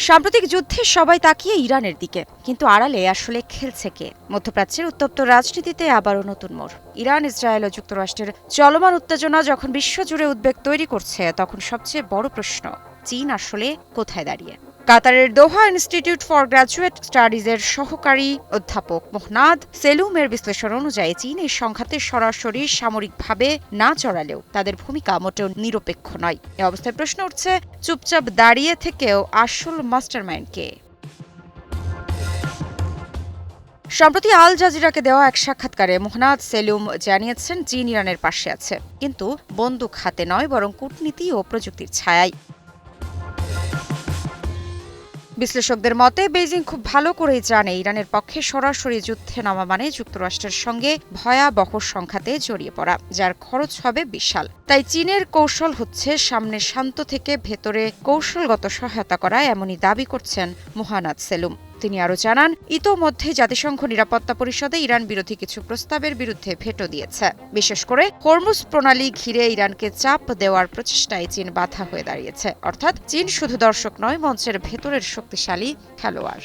সাম্প্রতিক যুদ্ধে সবাই তাকিয়ে ইরানের দিকে, কিন্তু আড়ালে আসলে খেলছে কে? মধ্যপ্রাচ্যের উত্তপ্ত রাজনীতিতে আবারও নতুন মোড়। ইরান, ইসরায়েল ও যুক্তরাষ্ট্রের চলমান উত্তেজনা যখন বিশ্বজুড়ে উদ্বেগ তৈরি করছে, তখন সবচেয়ে বড় প্রশ্ন, চীন আসলে কোথায় দাঁড়িয়ে? কাতারের দোহা ইনস্টিটিউট ফর গ্র্যাজুয়েট স্টাডিজের সহকারী অধ্যাপক মোহনাদ সেলুমের বিশ্লেষণ অনুযায়ী চীন এই সংঘাতে সরাসরি সামরিকভাবে না চড়ালেও তাদের ভূমিকা মোটেও নিরপেক্ষ নয়। এ অবস্থায় প্রশ্ন উঠছে, চুপচাপ দাঁড়িয়ে থেকেও আসল মাস্টারমাইন্ড কে? সম্প্রতি আল জাজিরাকে দেওয়া এক সাক্ষাৎকারে মোহনাদ সেলুম জানিয়েছেন, চীন ইরানের পাশে আছে, কিন্তু বন্দুক হাতে নয়, বরং কূটনীতি ও প্রযুক্তির ছায়ায়। বিশ্লেষকদের মতে বেইজিং খুব ভালো করেই জানে ইরানের পক্ষে সরাসরি যুদ্ধে নামা মানে যুক্তরাষ্ট্রের সঙ্গে ভয়াবহ সংঘাতে জড়িয়ে পড়া, যার খরচ হবে বিশাল। তাই চীনের কৌশল হচ্ছে সামনে শান্ত থেকে ভেতরে কৌশলগত সহায়তা করা, এমনই দাবি করছেন মোহানাদ সেলুম। তিনি আরও জানান, ইতোমধ্যে জাতিসংঘ নিরাপত্তা পরিষদে ইরান বিরোধী কিছু প্রস্তাবের বিরুদ্ধে ভেটো দিয়েছে। বিশেষ করে হরমুজ প্রণালী ঘিরে ইরানকে চাপ দেওয়ার প্রচেষ্টায় চীন বাধা হয়ে দাঁড়িয়েছে। অর্থাৎ চীন শুধু দর্শক নয়, মঞ্চের ভেতরের শক্তিশালী খেলোয়াড়।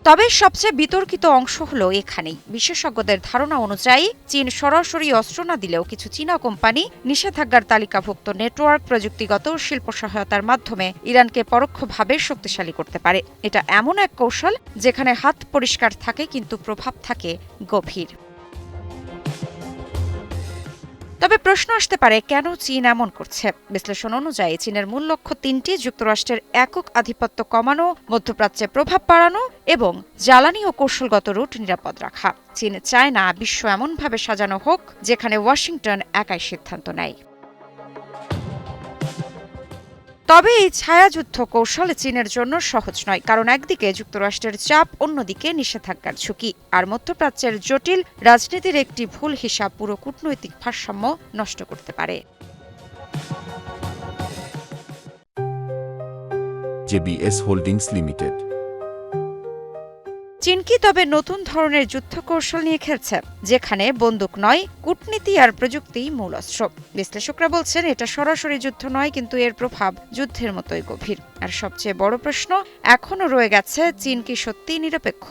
তবে সবচেয়ে বিতর্কিত অংশ হলো এখানেই। বিশেষজ্ঞদের ধারণা অনুযায়ী চীন সরাসরি অস্ত্র না দিলেও কিছু চীনা কোম্পানি নিষেধাজ্ঞার তালিকাভুক্ত নেটওয়ার্ক, প্রযুক্তিগত শিল্প সহায়তার মাধ্যমে ইরানকে পরোক্ষভাবে শক্তিশালী করতে পারে। এটা এমন এক কৌশল যেখানে হাত পরিষ্কার থাকে কিন্তু প্রভাব থাকে গভীর। তবে প্রশ্ন আসতে পারে, কেন চীন এমন করছে? বিশ্লেষণ অনুযায়ী চীনের মূল লক্ষ্য তিনটি: যুক্তরাষ্ট্রের একক আধিপত্য কমানো, মধ্যপ্রাচ্যে প্রভাব বাড়ানো এবং জ্বালানি ও কৌশলগত রুট নিরাপদ রাখা। চীন চায় না বিশ্ব এমনভাবে সাজানো হোক যেখানে ওয়াশিংটন একাই সিদ্ধান্ত নেয়। তবে এই ছায়াযুদ্ধ কৌশল চীনের জন্য সহজ নয়, কারণ একদিকে যুক্তরাষ্ট্রের চাপ, অন্যদিকে নিষেধাজ্ঞার ঝুঁকি, আর মধ্যপ্রাচ্যের জটিল রাজনীতির একটি ভুল হিসাব পুরো কূটনৈতিক ভারসাম্য নষ্ট করতে পারে। JBS holdings limited. চীন কি তবে নতুন ধরনের যুদ্ধ কৌশল নিয়ে খেলছে, যেখানে বন্দুক নয়, কূটনীতি আর প্রযুক্তিই মূল অস্ত্র? বিশ্লেষকরা বলছেন, এটা সরাসরি যুদ্ধ নয়, কিন্তু এর প্রভাব যুদ্ধের মতোই গভীর। আর সবচেয়ে বড় প্রশ্ন এখনও রয়ে গেছে, চীন কি সত্যিই নিরপেক্ষ,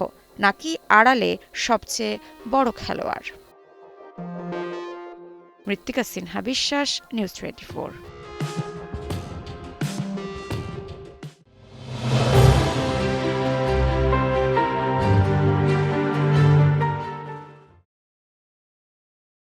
নাকি আড়ালে সবচেয়ে বড় খেলোয়াড়? মৃত্তিকা সিনহা বিশ্বাস, নিউজ 24।